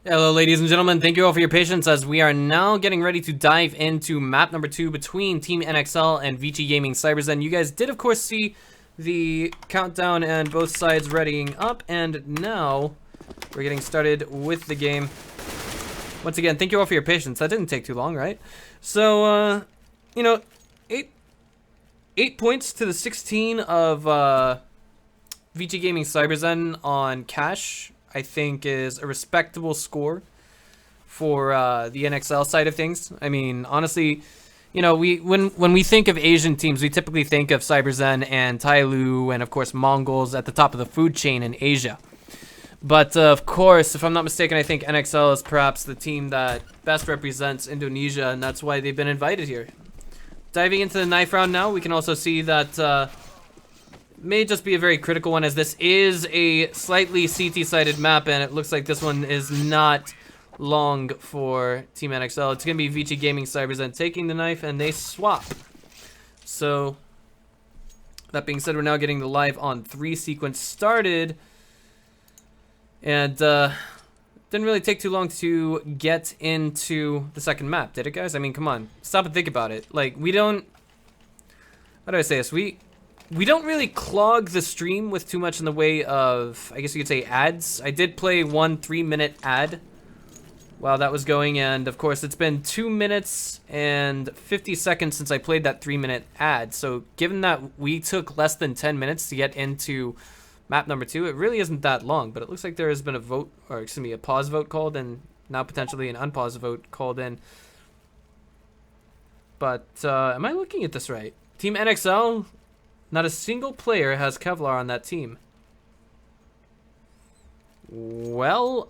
Hello, ladies and gentlemen. Thank you all for your patience as we are now getting ready to dive into map number 2 between Team NXL and VG Gaming CyberZen. You guys did, of course, see the countdown and both sides readying up, and now we're getting started with the game. Once again, thank you all for your patience. That didn't take too long, right? So, you know, eight points to the 16 of VG Gaming CyberZen on cash, I think, is a respectable score for the NXL side of things. I mean, honestly, you know, when we think of Asian teams, we typically think of CyberZen and Tyloo and, of course, Mongols at the top of the food chain in Asia. But, of course, if I'm not mistaken, I think NXL is perhaps the team that best represents Indonesia, and that's why they've been invited here. Diving into the knife round now, we can also see that may just be a very critical one, as this is a slightly CT-sided map, and it looks like this one is not long for Team NXL. It's going to be VG Gaming CyberZen taking the knife, and they swap. So, that being said, we're now getting the live on 3 sequence started. And, didn't really take too long to get into the second map, did it, guys? I mean, come on. Stop and think about it. Like, we don't... How do I say this? We don't really clog the stream with too much in the way of, I guess you could say, ads. I did play one 3-minute ad while that was going, and of course it's been 2 minutes and 50 seconds since I played that 3-minute ad. So given that we took less than 10 minutes to get into map number 2, it really isn't that long. But it looks like there has been a vote, or excuse me, a pause vote called, and now potentially an unpause vote called in. But am I looking at this right? Team NXL, not a single player has Kevlar on that team. Well,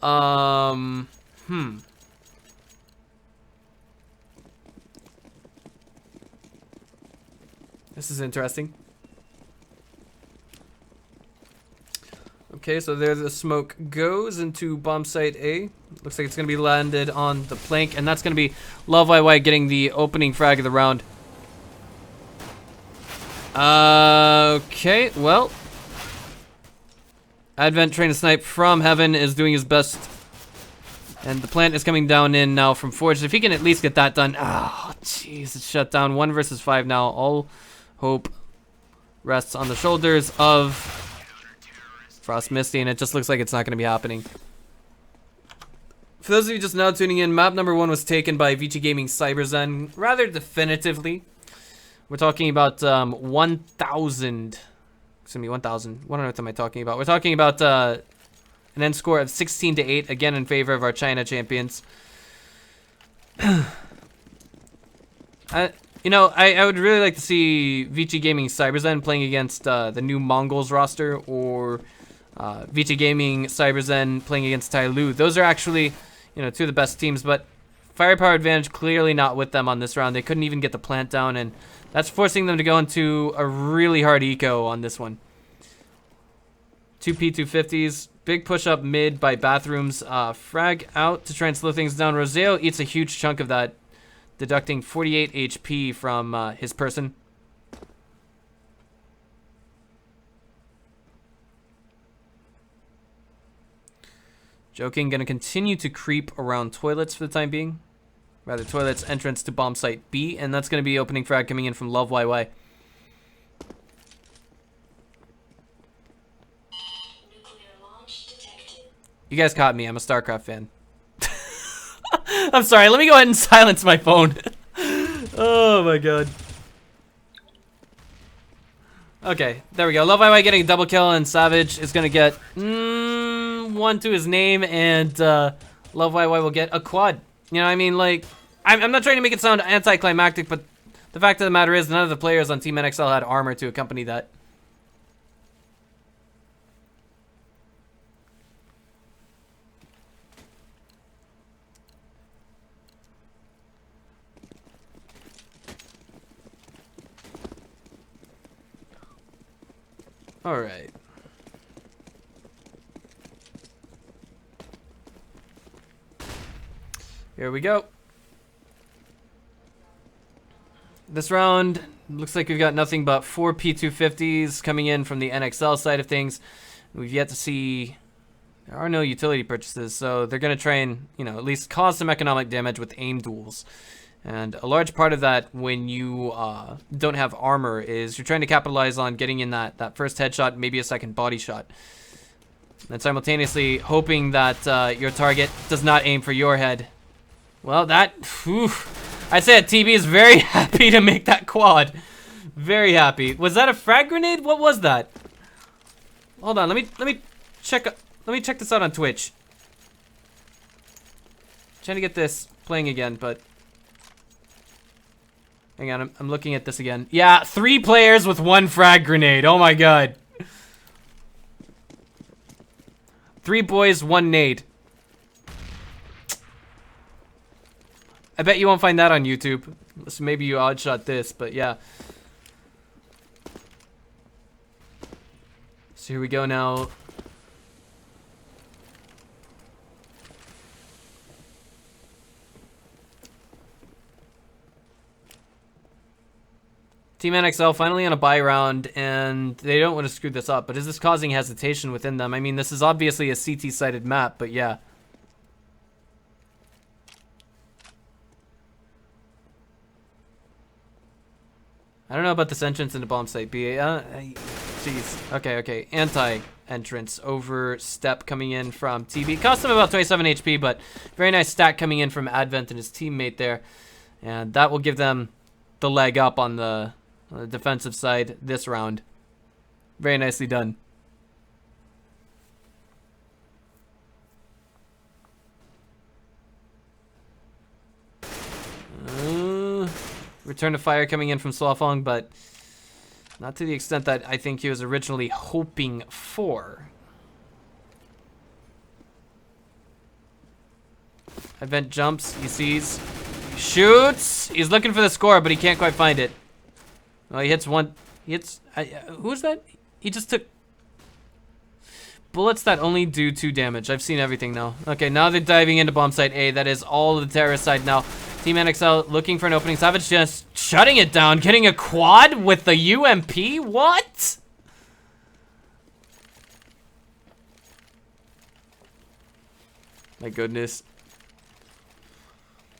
This is interesting. Okay, so there the smoke goes into bomb site A. Looks like it's going to be landed on the plank, and that's going to be Love YY getting the opening frag of the round. Okay, well. Advent Train to Snipe from Heaven is doing his best. And the plant is coming down in now from Forged. If he can at least get that done. Oh, jeez, it's shut down. 1 versus 5 now. All hope rests on the shoulders of Frost Misty, and it just looks like it's not going to be happening. For those of you just now tuning in, map number 1 was taken by VG Gaming CyberZen rather definitively. We're talking about 1,000. Excuse me, 1,000. What on earth am I talking about? We're talking about an end score of 16-8, again in favor of our China champions. I would really like to see VG Gaming CyberZen playing against the new Mongols roster, or VG Gaming CyberZen playing against Tyloo. Those are actually, 2 of the best teams, but firepower advantage clearly not with them on this round. They couldn't even get the plant down, and that's forcing them to go into a really hard eco on this one. 2 P250s. Big push up mid by Bathrooms. Frag out to try and slow things down. Roseo eats a huge chunk of that, deducting 48 HP from his person. Joking, gonna continue to creep around toilets for the time being. Rather, toilets entrance to bomb site B, and that's gonna be opening frag coming in from Love YY. You guys caught me. I'm a StarCraft fan. I'm sorry. Let me go ahead and silence my phone. Oh my god. Okay, there we go. Love YY getting a double kill, and Savage is gonna get 1 to his name, and Love YY will get a quad. You know, I mean, like, I'm not trying to make it sound anticlimactic, but the fact of the matter is none of the players on Team NXL had armor to accompany that. All right. Here we go. This round looks like we've got nothing but 4 P250s coming in from the NXL side of things. We've yet to see There are no utility purchases, so they're going to try and, you know, at least cause some economic damage with aim duels. And a large part of that when you don't have armor is you're trying to capitalize on getting in that first headshot, maybe a second body shot. And simultaneously hoping that your target does not aim for your head. Well, I'd say that TB is very happy to make that quad. Very happy. Was that a frag grenade? What was that? Hold on, let me check this out on Twitch. Trying to get this playing again, but hang on, I'm looking at this again. Yeah, 3 players with 1 frag grenade. Oh my god. 3 boys, 1 nade. I bet you won't find that on YouTube. Unless maybe you odd shot this, but yeah. So here we go now. Team NXL finally on a buy round, and they don't want to screw this up, but is this causing hesitation within them? I mean, this is obviously a CT-sided map, but yeah. I don't know about this entrance into bomb site B. Jeez. Okay. Anti-entrance overstep coming in from TB. Cost him about 27 HP, but very nice stack coming in from Advent and his teammate there. And that will give them the leg up on the defensive side this round. Very nicely done. Return to fire coming in from Swafong, but not to the extent that I think he was originally hoping for. Event jumps, he sees, shoots. He's looking for the score, but he can't quite find it. Well, he hits one. He hits. Who's that? He just took bullets that only do 2 damage. I've seen everything now. Okay, now they're diving into bomb site A. That is all of the terrorist side now. Team NXL looking for an opening. Savage just shutting it down, getting a quad with the UMP. What? My goodness.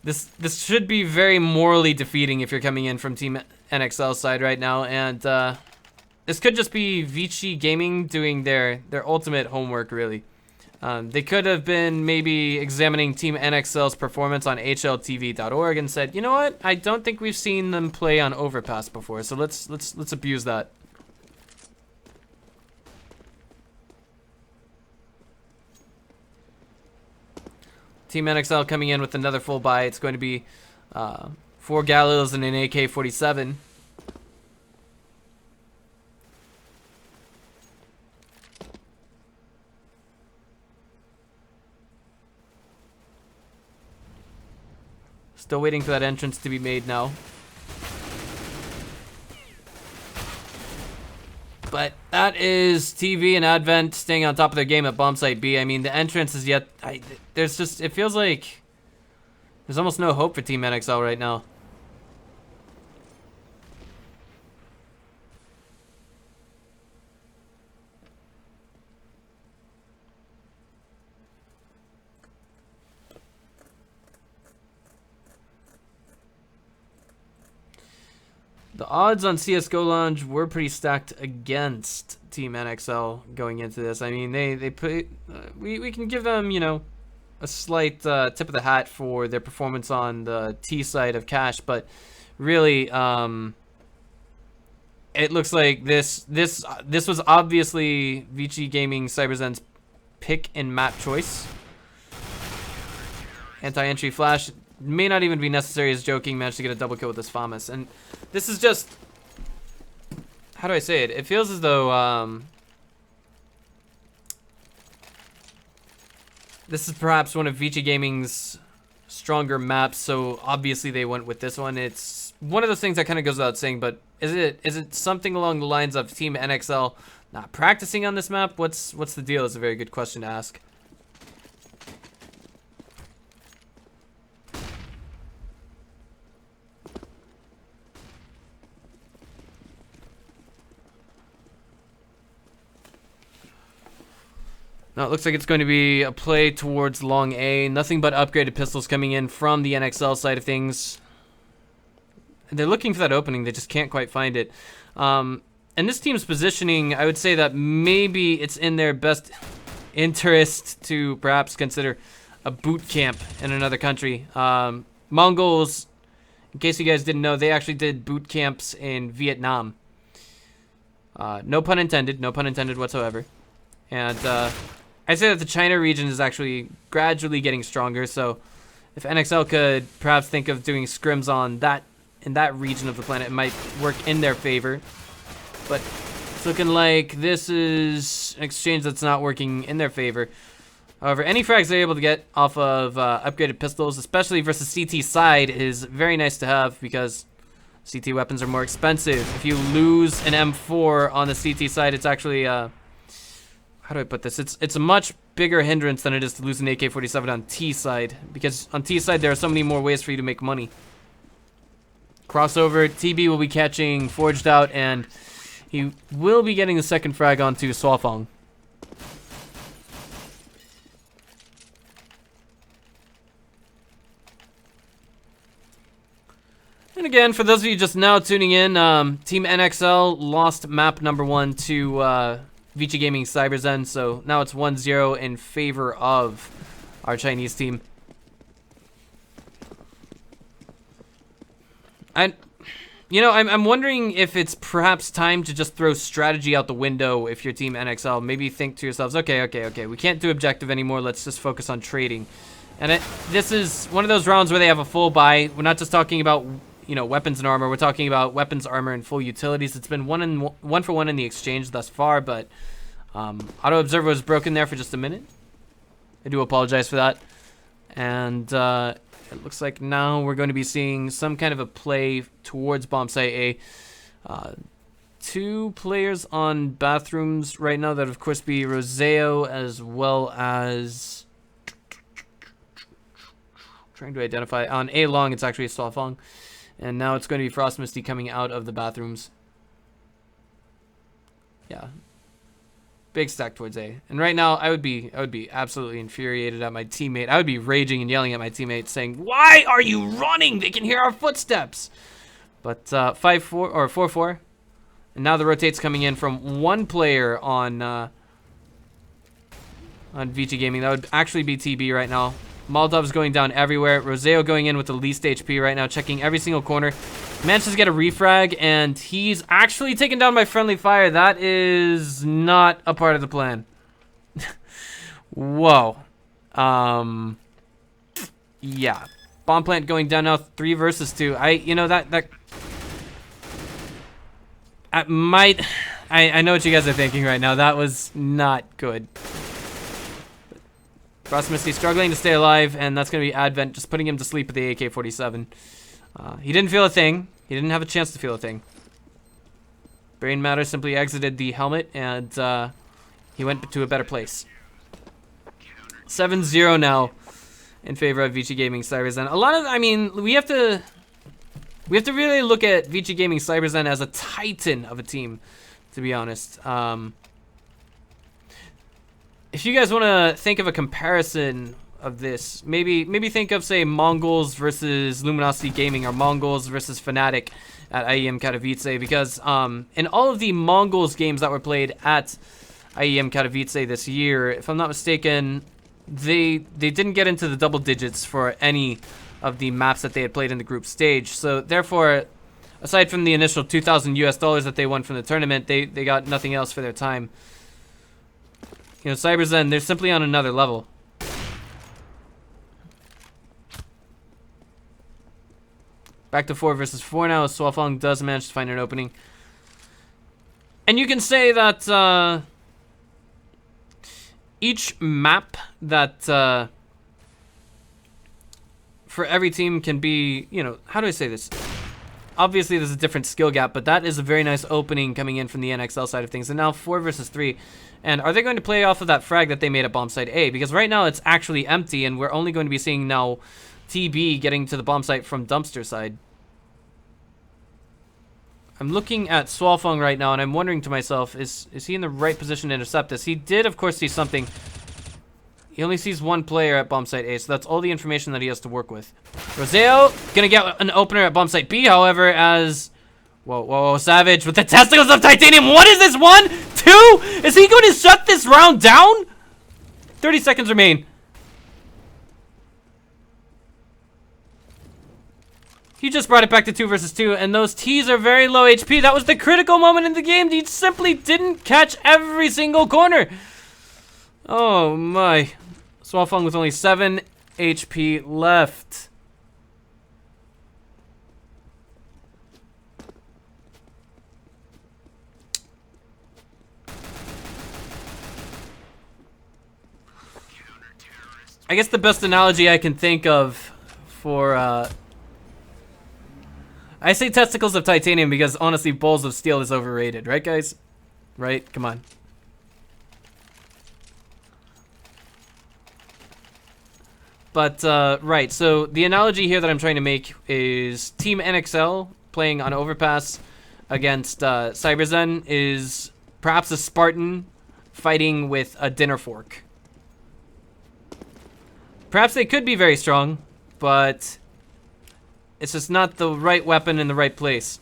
This should be very morally defeating if you're coming in from Team NXL side right now, and this could just be Vici Gaming doing their ultimate homework, really. They could have been maybe examining Team NXL's performance on hltv.org and said, you know what? I don't think we've seen them play on Overpass before, so let's abuse that. Team NXL coming in with another full buy. It's going to be 4 Galils and an AK-47. Still waiting for that entrance to be made now. But that is TV and Advent staying on top of their game at bomb site B. I mean, the entrance is yet... there's just... It feels like there's almost no hope for Team NXL right now. The odds on CSGO Lounge were pretty stacked against Team NXL going into this. I mean, they put we can give them, you know, a slight tip of the hat for their performance on the T side of Cash, but really, it looks like this was obviously Vici Gaming CyberZen's pick and map choice. Anti-entry flash. May not even be necessary as joking. Managed to get a double kill with this FAMAS. And this is just... How do I say it? It feels as though... this is perhaps one of Vici Gaming's stronger maps, so obviously they went with this one. It's one of those things that kind of goes without saying, but is it something along the lines of Team NXL not practicing on this map? What's the deal? Is a very good question to ask. Now it looks like it's going to be a play towards long A. Nothing but upgraded pistols coming in from the NXL side of things. They're looking for that opening. They just can't quite find it. And this team's positioning, I would say that maybe it's in their best interest to perhaps consider a boot camp in another country. Mongols, in case you guys didn't know, they actually did boot camps in Vietnam. No pun intended whatsoever. And I'd say that the China region is actually gradually getting stronger, so if NXL could perhaps think of doing scrims on that in that region of the planet, it might work in their favor. But it's looking like this is an exchange that's not working in their favor. However, any frags they're able to get off of upgraded pistols, especially versus CT side, is very nice to have because CT weapons are more expensive. If you lose an M4 on the CT side, it's actually how do I put this? It's a much bigger hindrance than it is to lose an AK-47 on T side, because on T side there are so many more ways for you to make money. Crossover, TB will be catching Forged out, and he will be getting the second frag onto Swafong. And again, for those of you just now tuning in, Team NXL lost map number 1 to Vici Gaming CyberZen, so now it's 1-0 in favor of our Chinese team. And you know, I'm wondering if it's perhaps time to just throw strategy out the window if you're Team NXL. Maybe think to yourselves, okay, we can't do objective anymore. Let's just focus on trading. And this is one of those rounds where they have a full buy. We're not just talking about, you know, weapons and armor. We're talking about weapons, armor, and full utilities. It's been one for one in the exchange thus far, but Auto Observer was broken there for just a minute. I do apologize for that. And it looks like now we're going to be seeing some kind of a play towards bomb site A. 2 players on bathrooms right now. That would, of course, be Roseo as well as... trying to identify. On A long, it's actually Swafong. And now it's going to be Frost Misty coming out of the bathrooms. Yeah. Big stack towards A. And right now, I would be absolutely infuriated at my teammate. I would be raging and yelling at my teammate saying, "Why are you running? They can hear our footsteps." But 5-4 or 4-4. And now the rotate's coming in from 1 player on Vici Gaming. That would actually be TB right now. Molotov's going down everywhere. Roseo going in with the least HP right now, checking every single corner. Manages to get a refrag, and he's actually taken down by friendly fire. That is not a part of the plan. Whoa. Yeah. Bomb plant going down now, 3 versus 2. You know, that I know what you guys are thinking right now. That was not good. Frost Misty struggling to stay alive, and that's going to be Advent just putting him to sleep with the AK-47. He didn't feel a thing. He didn't have a chance to feel a thing. Brain Matter simply exited the helmet, and he went to a better place. 7-0 now in favor of Vici Gaming CyberZen. A lot of, I mean, we have to really look at Vici Gaming CyberZen as a titan of a team, to be honest. If you guys want to think of a comparison of this, maybe think of, say, Mongols versus Luminosity Gaming, or Mongols versus Fnatic at IEM Katowice, because in all of the Mongols games that were played at IEM Katowice this year, if I'm not mistaken, they didn't get into the double digits for any of the maps that they had played in the group stage. So therefore, aside from the initial $2,000 that they won from the tournament, they got nothing else for their time. You know, CyberZen, they're simply on another level. Back to 4 versus 4 now, as Swafong does manage to find an opening. And you can say that each map that for every team can be, you know, how do I say this? Obviously, there's a different skill gap, but that is a very nice opening coming in from the NXL side of things. And now 4 versus 3. And are they going to play off of that frag that they made at bomb site A? Because right now it's actually empty, and we're only going to be seeing now TB getting to the bomb site from dumpster side. I'm looking at Swafong right now, and I'm wondering to myself, is he in the right position to intercept this? He did, of course, see something He only sees one player at bomb site A, so that's all the information that he has to work with. Roseo gonna get an opener at bomb site B, however, as... Whoa, Savage with the testicles of titanium. What is this? 1, 2? Is he going to shut this round down? 30 seconds remain. He just brought it back to 2 versus 2, and those T's are very low HP. That was the critical moment in the game. He simply didn't catch every single corner. Oh my. Swafeng with only 7 HP left. I guess the best analogy I can think of for, I say testicles of titanium because honestly, balls of steel is overrated, right guys? Right? Come on. But, right, so the analogy here that I'm trying to make is Team NXL playing on Overpass against CyberZen is perhaps a Spartan fighting with a dinner fork. Perhaps they could be very strong, but it's just not the right weapon in the right place.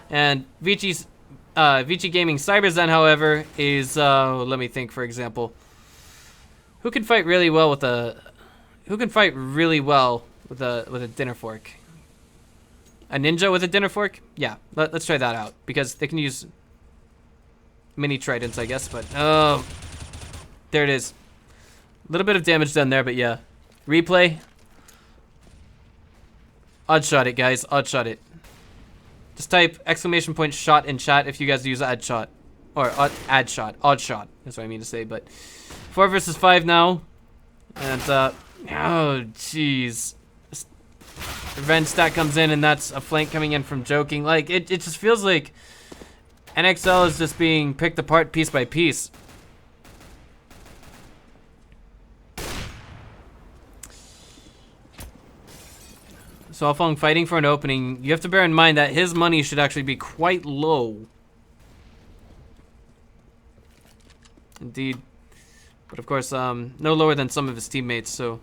And Vici Gaming CyberZen, however, is let me think. For example, who can fight really well with a dinner fork? A ninja with a dinner fork? Yeah, let's try that out because they can use mini tridents, I guess. But oh, there it is. A little bit of damage done there, but yeah. Replay. Odd shot it, guys. Odd shot it. Just type !shot in chat if you guys use odd shot. Or odd shot. Odd shot. That's what I mean to say. But 4 versus 5 now. And, oh, jeez. Revenge stat comes in, and that's a flank coming in from Joking. Like, it just feels like NXL is just being picked apart piece by piece. Swafeng fighting for an opening. You have to bear in mind that his money should actually be quite low. Indeed. But of course, no lower than some of his teammates, so...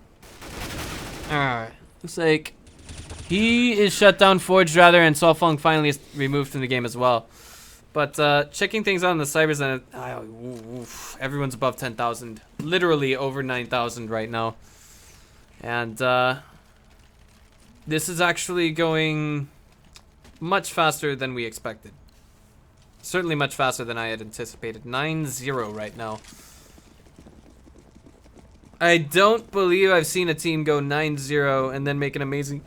Alright. Looks like he is shut down, forged rather, and Swafeng finally is removed from the game as well. But checking things out on the CyberZen, everyone's above 10,000. Literally over 9,000 right now. And this is actually going much faster than we expected. Certainly much faster than I had anticipated. 9-0 right now. I don't believe I've seen a team go 9-0 and then make an amazing,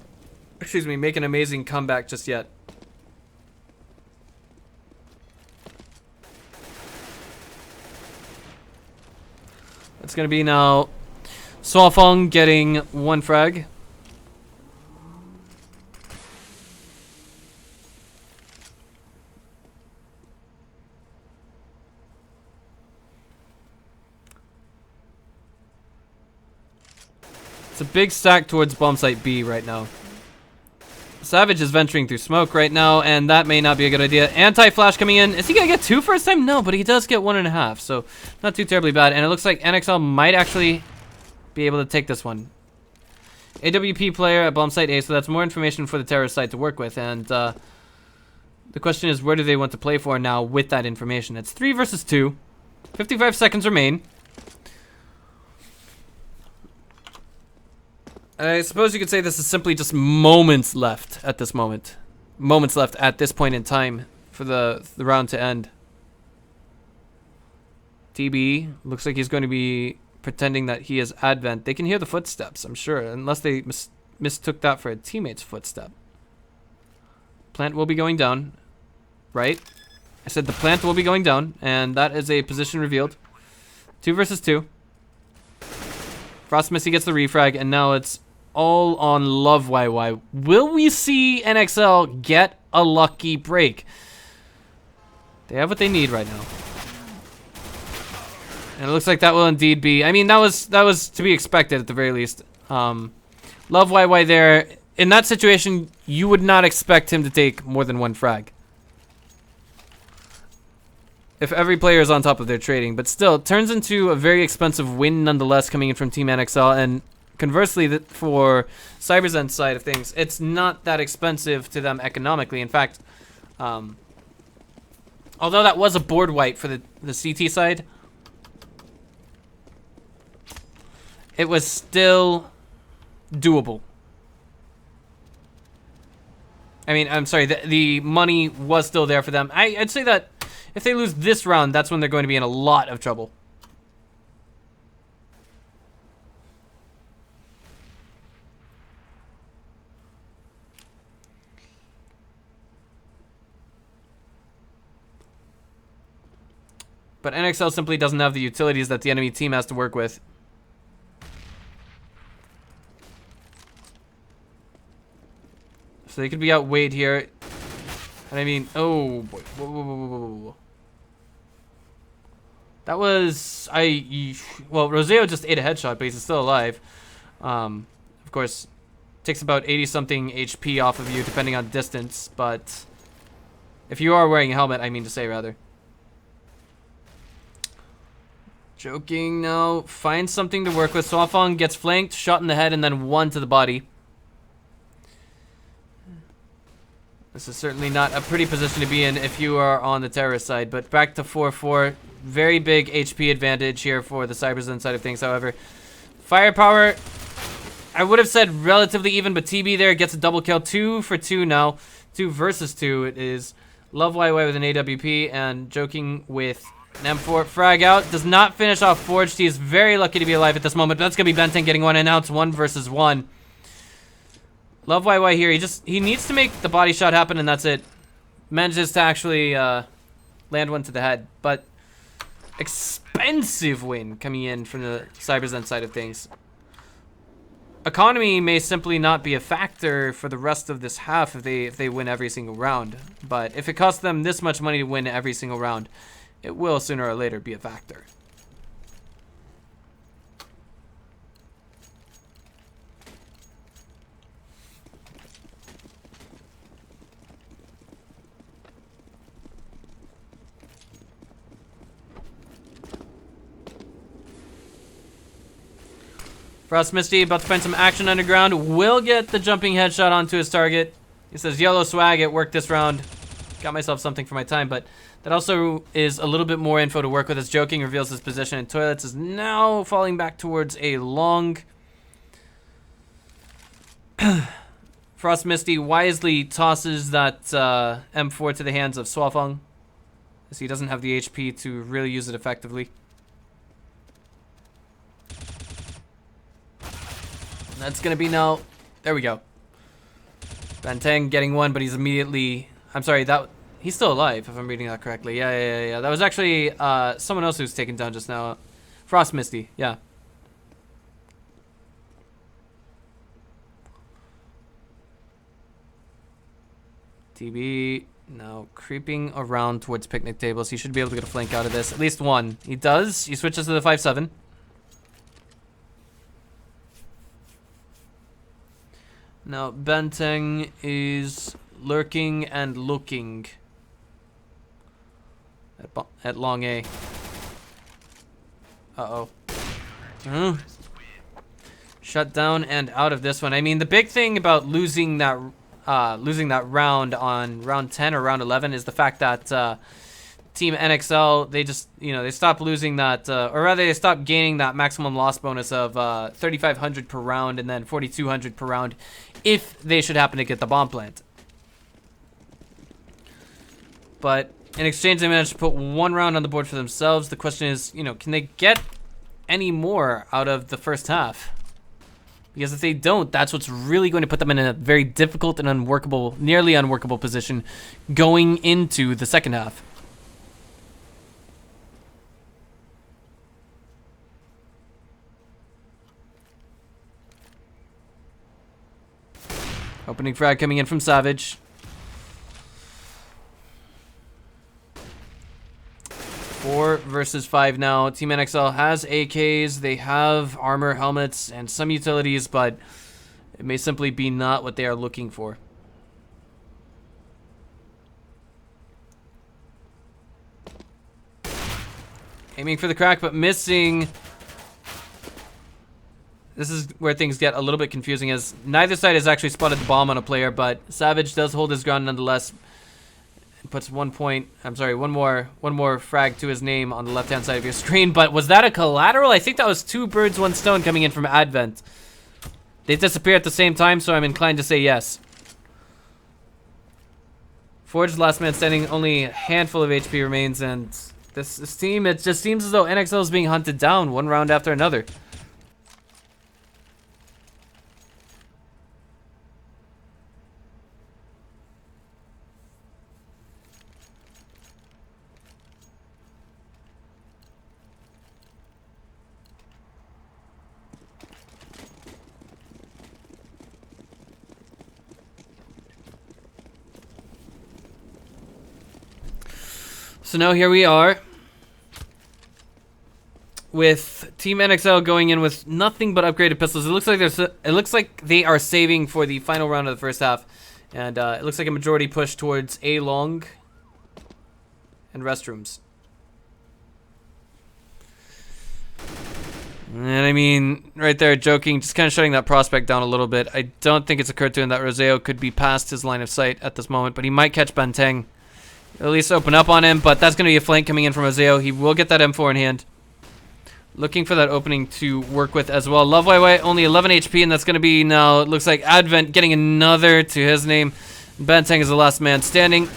make an amazing comeback just yet. It's gonna be now Swafeng getting 1 frag. It's a big stack towards bomb site B right now. Savage is venturing through smoke right now, and that may not be a good idea. Anti-flash coming in. Is he gonna get 2 first time? No, but he does get 1.5, so not too terribly bad. And it looks like NXL might actually be able to take this one. AWP player at bomb site A, so that's more information for the terrorist side to work with. And the question is, where do they want to play for now with that information? It's 3 versus 2. 55 seconds remain. I suppose you could say this is simply just moments left at this moment. Moments left at this point in time for the round to end. TB looks like he's going to be pretending that he is Advent. They can hear the footsteps, I'm sure, unless they mistook that for a teammate's footstep. Plant will be going down, right? I said the plant will be going down, and that is a position revealed. 2 versus 2. Frost Missy gets the refrag, and now it's all on Love YY. Will we see NXL get a lucky break? They have what they need right now. And it looks like that will indeed be... I mean, that was to be expected at the very least. Love YY there. In that situation, you would not expect him to take more than 1 frag. if every player is on top of their trading. But still, it turns into a very expensive win nonetheless coming in from Team NXL. And conversely, for CyberZen's side of things, it's not that expensive to them economically. In fact, although that was a board wipe for the CT side, it was still doable. I mean, I'm sorry, the money was still there for them. I'd say that if they lose this round, that's when they're going to be in a lot of trouble. But NXL simply doesn't have the utilities that the enemy team has to work with. So they could be outweighed here. And I mean, oh boy. Whoa, whoa, whoa, whoa, whoa, whoa. That was, well, Roseo just ate a headshot, but he's still alive. Of course, takes about 80-something HP off of you, depending on distance, but if you are wearing a helmet, I mean to say, rather. Joking, no. Find something to work with. Swafong gets flanked, shot in the head, and then one to the body. This is certainly not a pretty position to be in if you are on the terrorist side, but back to 4-4. Very big HP advantage here for the CyberZen side of things, however. Firepower, I would have said relatively even, but TB there gets a double kill. 2 for 2 now. 2 versus 2 it is. Love YY with an AWP, and Joking with an M4. Frag out. Does not finish off Forged. He is very lucky to be alive at this moment, but that's going to be Benten getting one, and now it's 1 versus 1. Love YY here. He needs to make the body shot happen, and that's it. Manages to actually land one to the head, but expensive win coming in from the CyberZen side of things. Economy may simply not be a factor for the rest of this half if they win every single round, but if it costs them this much money to win every single round, it will sooner or later be a factor. Frost Misty about to find some action underground. Will get the jumping headshot onto his target. He says, yellow swag, it worked this round. Got myself something for my time, but that also is a little bit more info to work with as Joking reveals his position in toilets. Is now falling back towards a long. Frost Misty wisely tosses that M4 to the hands of Swafong, as he doesn't have the HP to really use it effectively. That's gonna be no. There we go. Banteng getting one, but he's immediately. I'm sorry. He's still alive, if I'm reading that correctly. Yeah. That was actually someone else who's taken down just now. Frost Misty. Yeah. TB now creeping around towards picnic tables. He should be able to get a flank out of this. At least one. He does. He switches to the 5-7. Now, Benteng is lurking and looking at long A. Uh-oh. Shut down and out of this one. I mean, the big thing about losing that round on round 10 or round 11 is the fact that Team NXL, they just, they stopped losing that, or rather they stopped gaining that maximum loss bonus of 3,500 per round and then 4,200 per round if they should happen to get the bomb plant. But in exchange, they managed to put one round on the board for themselves. The question is, can they get any more out of the first half? Because if they don't, that's what's really going to put them in a very difficult and unworkable, nearly unworkable position going into the second half. Opening frag coming in from Savage. 4 versus 5 now. Team NXL has AKs, they have armor, helmets, and some utilities, but it may simply be not what they are looking for. Aiming for the crack, but missing. This is where things get a little bit confusing, as neither side has actually spotted the bomb on a player, but Savage does hold his ground nonetheless. Puts 1 point, I'm sorry, one more frag to his name on the left-hand side of your screen. But was that a collateral? I think that was 2 birds, 1 stone coming in from Advent. They disappear at the same time, so I'm inclined to say yes. Forge, last man standing, only a handful of HP remains, and this team, it just seems as though NXL is being hunted down one round after another. So now here we are with Team NXL going in with nothing but upgraded pistols. It looks like they are saving for the final round of the first half, and it looks like a majority push towards A long and restrooms. And I mean, right there, joking, just kind of shutting that prospect down a little bit. I don't think it's occurred to him that Roseo could be past his line of sight at this moment, but he might catch Banteng. At least open up on him, but that's going to be a flank coming in from Roseo. He will get that M4 in hand. Looking for that opening to work with as well. Love Wai only 11 HP, and that's going to be now, it looks like Advent getting another to his name. Banteng is the last man standing.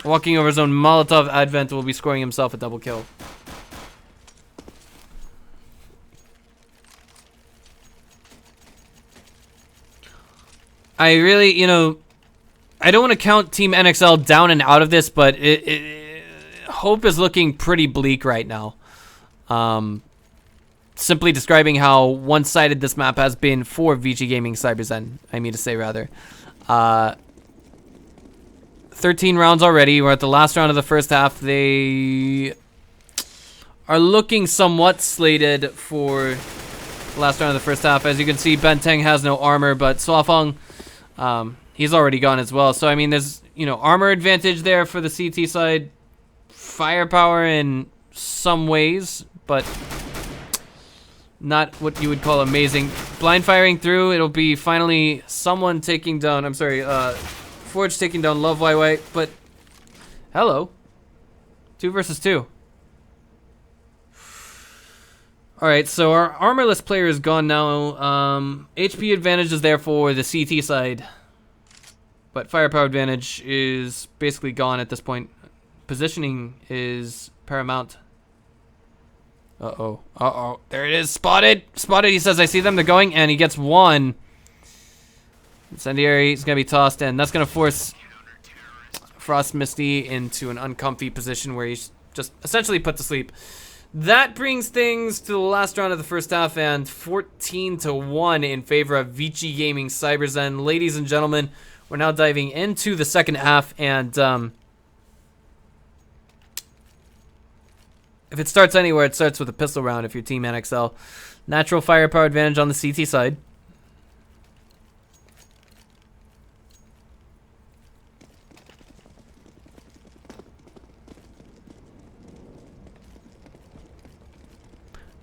Walking over his own Molotov, Advent will be scoring himself a double kill. I really, you know, I don't want to count Team NXL down and out of this, but hope is looking pretty bleak right now. Simply describing how one-sided this map has been for VG Gaming CyberZen, I mean to say rather. 13 rounds already. We're at the last round of the first half. They are looking somewhat slated for the last round of the first half. As you can see, Banteng has no armor, but Swafong, he's already gone as well. So, I mean, there's, you know, armor advantage there for the CT side. Firepower in some ways, but not what you would call amazing. Blind firing through, it'll be finally someone taking down, I'm sorry, Forge taking down Love YY, but hello. 2 versus 2. Alright, so our armorless player is gone now. HP advantage is there for the CT side, but firepower advantage is basically gone at this point. Positioning is paramount. Uh-oh. There it is. Spotted. He says, I see them. They're going, and he gets one. Incendiary is going to be tossed in. That's going to force Frost Misty into an uncomfy position where he's just essentially put to sleep. That brings things to the last round of the first half, and 14-1 in favor of Vici Gaming CyberZen. Ladies and gentlemen, we're now diving into the second half, and if it starts anywhere, it starts with a pistol round if you're Team NXL. Natural firepower advantage on the CT side.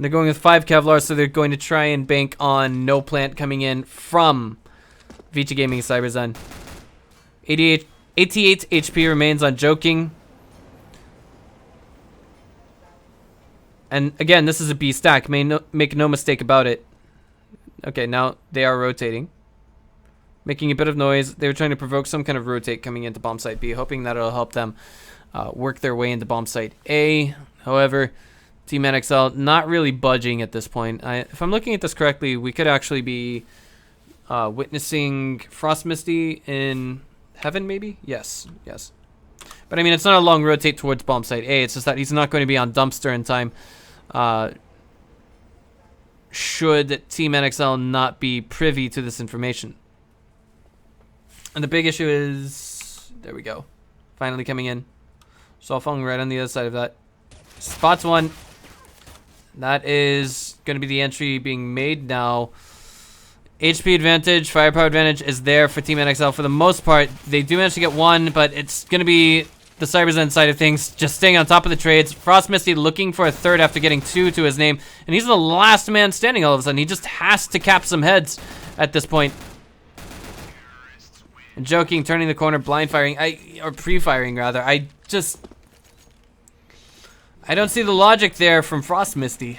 They're going with 5 Kevlar, so they're going to try and bank on no plant coming in from Vici Gaming CyberZen. 88 HP remains on Joking. And again, this is a B stack. Make no mistake about it. Okay, now they are rotating. Making a bit of noise. They were trying to provoke some kind of rotate coming into bomb site B, hoping that it'll help them work their way into bomb site A. However, Team NXL not really budging at this point. If I'm looking at this correctly, we could actually be witnessing Frost Misty in heaven, maybe? Yes. But I mean, it's not a long rotate towards bomb site A. It's just that he's not going to be on dumpster in time. Should Team NXL not be privy to this information. And the big issue is, there we go. Finally coming in. Solfong right on the other side of that. Spots one. That is going to be the entry being made now. HP advantage, firepower advantage is there for Team NXL for the most part. They do manage to get one, but it's going to be the CyberZen side of things, just staying on top of the trades. Frost Misty looking for a third after getting 2 to his name, and he's the last man standing all of a sudden. He just has to cap some heads at this point. And joking, turning the corner, blind firing, or pre-firing rather. I don't see the logic there from Frost Misty.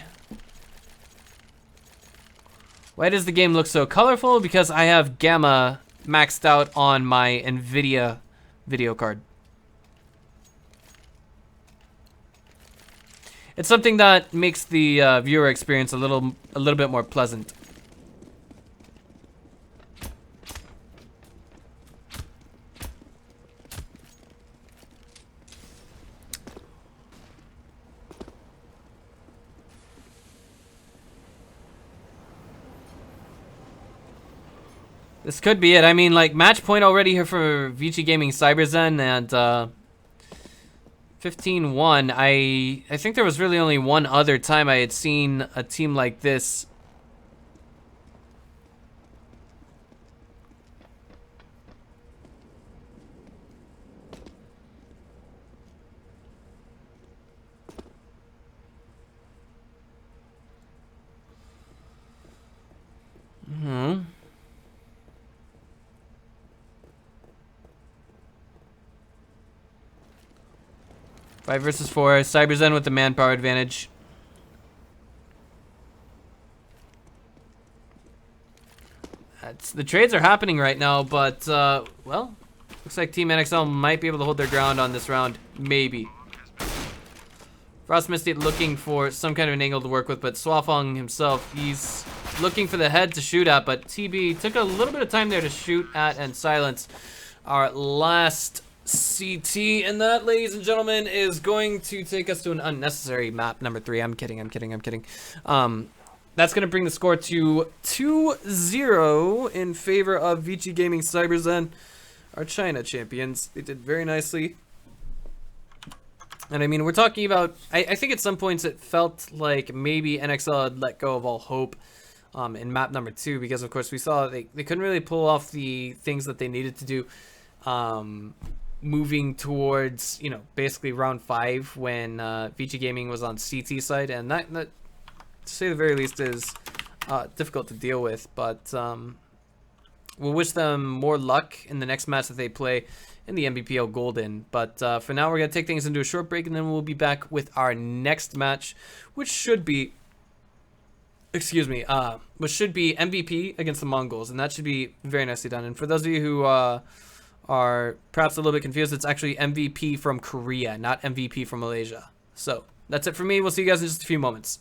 Why does the game look so colorful? Because I have Gamma maxed out on my NVIDIA video card. It's something that makes the viewer experience a little bit more pleasant. This could be it. I mean, like, match point already here for VG Gaming CyberZen, and 15-1. I think there was really only one other time I had seen a team like this. Mm-hmm. 5 versus 4. CyberZen with the manpower advantage. The trades are happening right now, but, well, looks like Team NXL might be able to hold their ground on this round. Maybe. Frost Misty looking for some kind of an angle to work with, but Swafong himself, he's looking for the head to shoot at, but TB took a little bit of time there to shoot at and silence our last CT, and that, ladies and gentlemen, is going to take us to an unnecessary map number 3. I'm kidding. That's going to bring the score to 2-0 in favor of VG Gaming CyberZen, our China champions. They did very nicely. And I mean, we're talking about, I think at some points it felt like maybe NXL had let go of all hope in map number 2, because of course we saw they couldn't really pull off the things that they needed to do. Moving towards, you know, basically round 5 when VG Gaming was on CT side, and that to say the very least is difficult to deal with, but we'll wish them more luck in the next match that they play in the MBPL Golden. But for now, we're going to take things into a short break, and then we'll be back with our next match, which should be, which should be MVP against the Mongols, and that should be very nicely done. And for those of you who are perhaps a little bit confused, it's actually MVP from Korea, not MVP from Malaysia. So that's it for me. We'll see you guys in just a few moments.